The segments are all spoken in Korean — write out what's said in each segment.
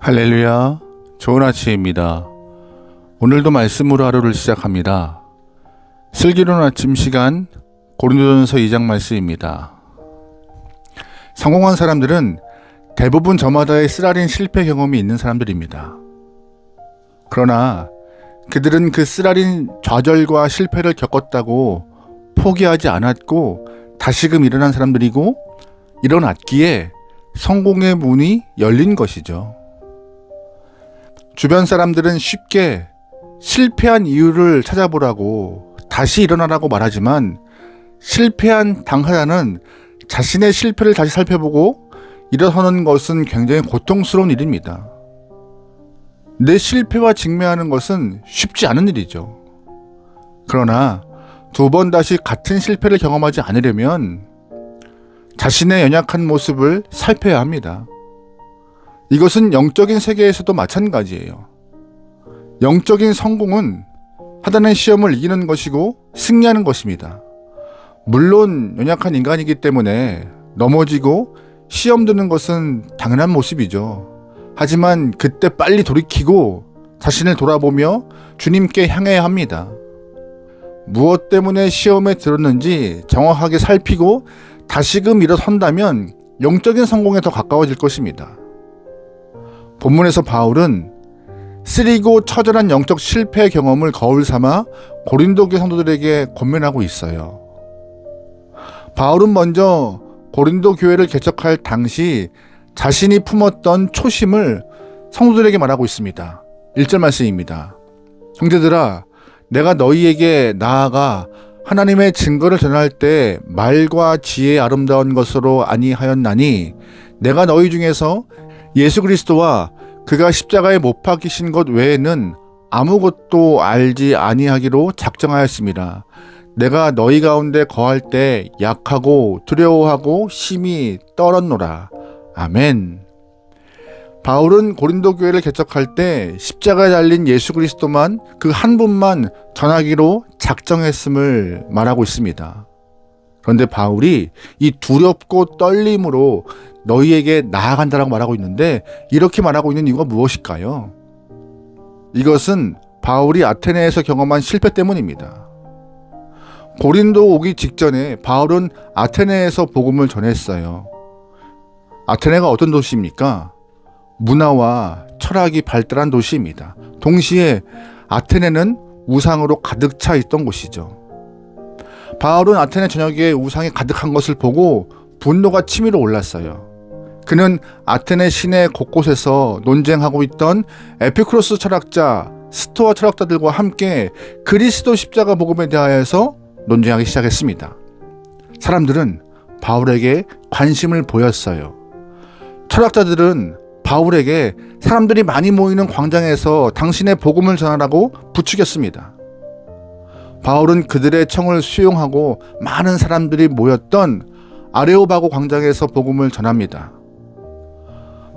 할렐루야, 좋은 아침입니다. 오늘도 말씀으로 하루를 시작합니다. 슬기로운 아침 시간, 고린도전서 2장 말씀입니다. 성공한 사람들은 대부분 저마다의 쓰라린 실패 경험이 있는 사람들입니다. 그러나 그들은 그 쓰라린 좌절과 실패를 겪었다고 포기하지 않았고 다시금 일어난 사람들이고, 일어났기에 성공의 문이 열린 것이죠. 주변 사람들은 쉽게 실패한 이유를 찾아보라고 다시 일어나라고 말하지만, 실패한 당사자는 자신의 실패를 다시 살펴보고 일어서는 것은 굉장히 고통스러운 일입니다. 내 실패와 직면하는 것은 쉽지 않은 일이죠. 그러나 두 번 다시 같은 실패를 경험하지 않으려면 자신의 연약한 모습을 살펴야 합니다. 이것은 영적인 세계에서도 마찬가지예요. 영적인 성공은 하단의 시험을 이기는 것이고 승리하는 것입니다. 물론 연약한 인간이기 때문에 넘어지고 시험 드는 것은 당연한 모습이죠. 하지만 그때 빨리 돌이키고 자신을 돌아보며 주님께 향해야 합니다. 무엇 때문에 시험에 들었는지 정확하게 살피고 다시금 일어선다면 영적인 성공에 더 가까워질 것입니다. 본문에서 바울은 쓰리고 처절한 영적 실패 경험을 거울 삼아 고린도 교회 성도들에게 권면하고 있어요. 바울은 먼저 고린도 교회를 개척할 당시 자신이 품었던 초심을 성도들에게 말하고 있습니다. 1절 말씀입니다. 형제들아, 내가 너희에게 나아가 하나님의 증거를 전할 때 말과 지혜의 아름다운 것으로 아니하였나니, 내가 너희 중에서 예수 그리스도와 그가 십자가에 못 박히신 것 외에는 아무것도 알지 아니하기로 작정하였습니다. 내가 너희 가운데 거할 때 약하고 두려워하고 심히 떨었노라. 아멘. 바울은 고린도 교회를 개척할 때 십자가에 달린 예수 그리스도만, 그 한 분만 전하기로 작정했음을 말하고 있습니다. 그런데 바울이 이 두렵고 떨림으로 너희에게 나아간다라고 말하고 있는데, 이렇게 말하고 있는 이유가 무엇일까요? 이것은 바울이 아테네에서 경험한 실패 때문입니다. 고린도 오기 직전에 바울은 아테네에서 복음을 전했어요. 아테네가 어떤 도시입니까? 문화와 철학이 발달한 도시입니다. 동시에 아테네는 우상으로 가득 차 있던 곳이죠. 바울은 아테네 전역에 우상이 가득한 것을 보고 분노가 치밀어 올랐어요. 그는 아테네 시내 곳곳에서 논쟁하고 있던 에피쿠로스 철학자, 스토아 철학자들과 함께 그리스도 십자가 복음에 대하여서 논쟁하기 시작했습니다. 사람들은 바울에게 관심을 보였어요. 철학자들은 바울에게 사람들이 많이 모이는 광장에서 당신의 복음을 전하라고 부추겼습니다. 바울은 그들의 청을 수용하고 많은 사람들이 모였던 아레오바고 광장에서 복음을 전합니다.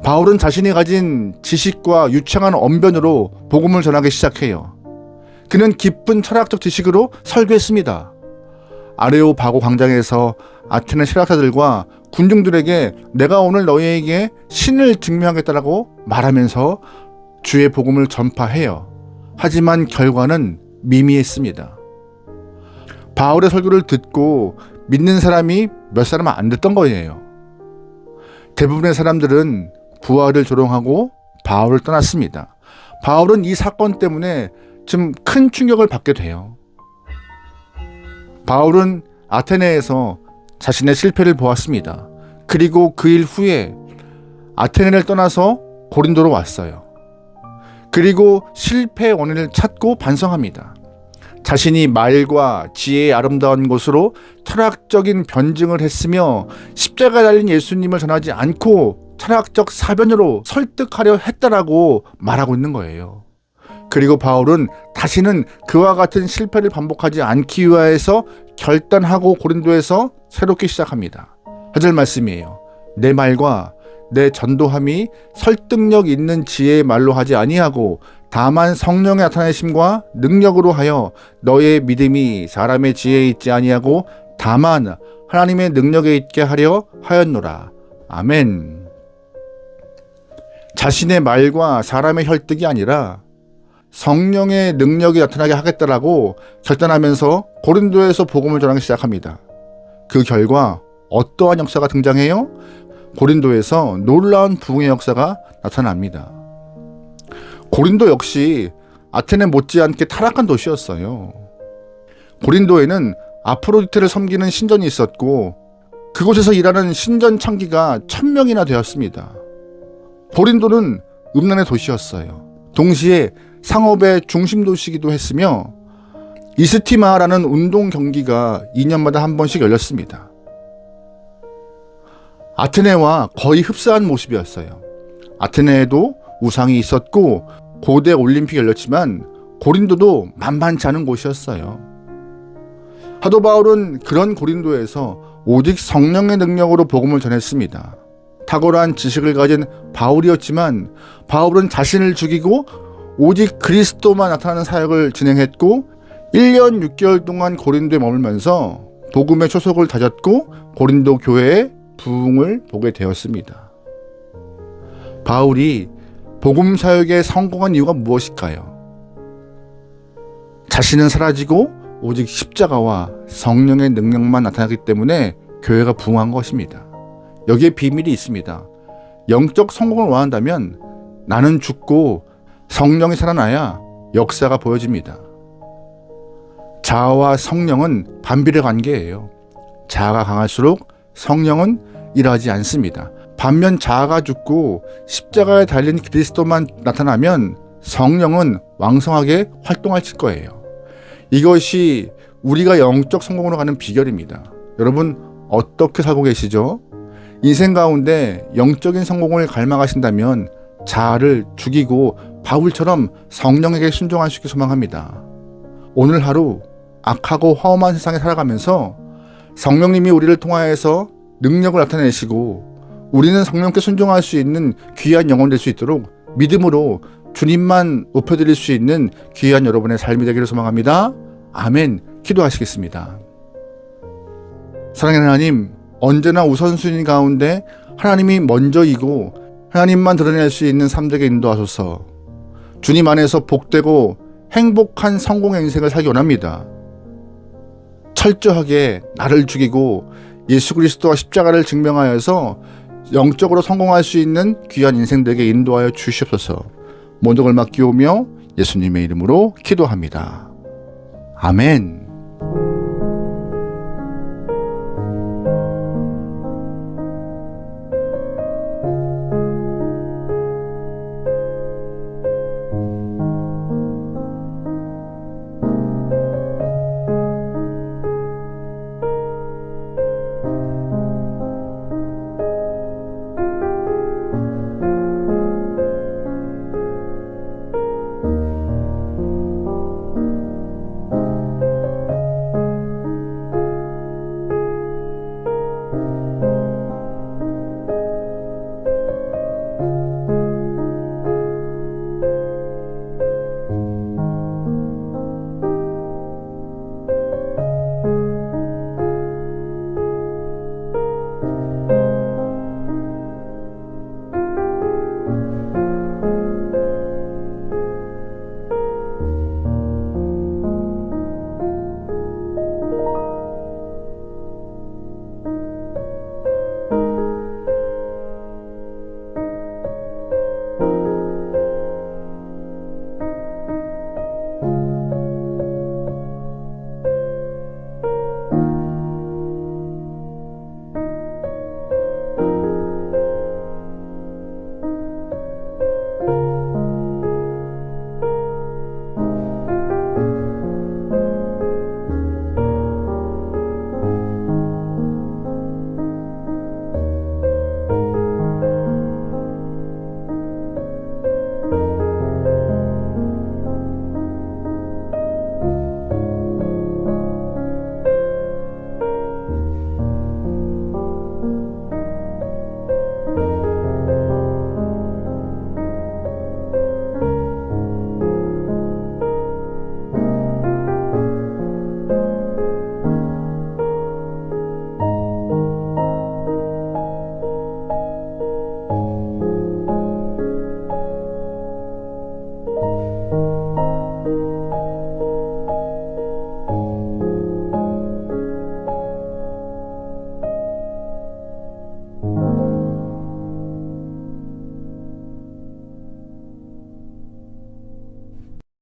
바울은 자신이 가진 지식과 유창한 언변으로 복음을 전하기 시작해요. 그는 깊은 철학적 지식으로 설교했습니다. 아레오바고 광장에서 아테네 철학자들과 군중들에게 내가 오늘 너희에게 신을 증명하겠다라고 말하면서 주의 복음을 전파해요. 하지만 결과는 미미했습니다. 바울의 설교를 듣고 믿는 사람이 몇 사람은 안 됐던 거예요. 대부분의 사람들은 부활을 조롱하고 바울을 떠났습니다. 바울은 이 사건 때문에 좀 큰 충격을 받게 돼요. 바울은 아테네에서 자신의 실패를 보았습니다. 그리고 그 일 후에 아테네를 떠나서 고린도로 왔어요. 그리고 실패의 원인을 찾고 반성합니다. 자신이 말과 지혜의 아름다운 것으로 철학적인 변증을 했으며 십자가에 달린 예수님을 전하지 않고 철학적 사변으로 설득하려 했다라고 말하고 있는 거예요. 그리고 바울은 다시는 그와 같은 실패를 반복하지 않기 위하여서 결단하고 고린도에서 새롭게 시작합니다. 4절 말씀이에요. 내 말과 내 전도함이 설득력 있는 지혜의 말로 하지 아니하고 다만 성령의 나타내심과 능력으로 하여 너의 믿음이 사람의 지혜에 있지 아니하고 다만 하나님의 능력에 있게 하려 하였노라. 아멘. 자신의 말과 사람의 혈득이 아니라 성령의 능력이 나타나게 하겠다라고 결단하면서 고린도에서 복음을 전하기 시작합니다. 그 결과 어떠한 역사가 등장해요? 고린도에서 놀라운 부흥의 역사가 나타납니다. 고린도 역시 아테네 못지않게 타락한 도시였어요. 고린도에는 아프로디테를 섬기는 신전이 있었고 그곳에서 일하는 신전 창기가 1000명이나 되었습니다. 고린도는 음란의 도시였어요. 동시에 상업의 중심 도시이기도 했으며 이스티마라는 운동 경기가 2년마다 한 번씩 열렸습니다. 아테네와 거의 흡사한 모습이었어요. 아테네에도 우상이 있었고 고대 올림픽이 열렸지만 고린도도 만만치 않은 곳이었어요. 사도 바울은 그런 고린도에서 오직 성령의 능력으로 복음을 전했습니다. 탁월한 지식을 가진 바울이었지만 바울은 자신을 죽이고 오직 그리스도만 나타나는 사역을 진행했고 1년 6개월 동안 고린도에 머물면서 복음의 초석을 다졌고 고린도 교회의 부흥을 보게 되었습니다. 바울이 복음 사역에 성공한 이유가 무엇일까요? 자신은 사라지고 오직 십자가와 성령의 능력만 나타나기 때문에 교회가 부흥한 것입니다. 여기에 비밀이 있습니다. 영적 성공을 원한다면 나는 죽고 성령이 살아나야 역사가 보여집니다. 자아와 성령은 반비례 관계예요. 자아가 강할수록 성령은 일하지 않습니다. 반면 자아가 죽고 십자가에 달린 그리스도만 나타나면 성령은 왕성하게 활동할 거예요. 이것이 우리가 영적 성공으로 가는 비결입니다. 여러분 어떻게 살고 계시죠? 인생 가운데 영적인 성공을 갈망하신다면 자아를 죽이고 바울처럼 성령에게 순종할 수 있게 소망합니다. 오늘 하루 악하고 화엄한 세상에 살아가면서 성령님이 우리를 통하여서 능력을 나타내시고 우리는 성령께 순종할 수 있는 귀한 영혼 될 수 있도록 믿음으로 주님만 높여드릴 수 있는 귀한 여러분의 삶이 되기를 소망합니다. 아멘. 기도하시겠습니다. 사랑하는 하나님, 언제나 우선순위 가운데 하나님이 먼저이고 하나님만 드러낼 수 있는 삶 되게 인도하소서. 주님 안에서 복되고 행복한 성공의 인생을 살기 원합니다. 철저하게 나를 죽이고 예수 그리스도와 십자가를 증명하여서 영적으로 성공할 수 있는 귀한 인생 되게 인도하여 주시옵소서. 모든 걸 맡기오며 예수님의 이름으로 기도합니다. 아멘.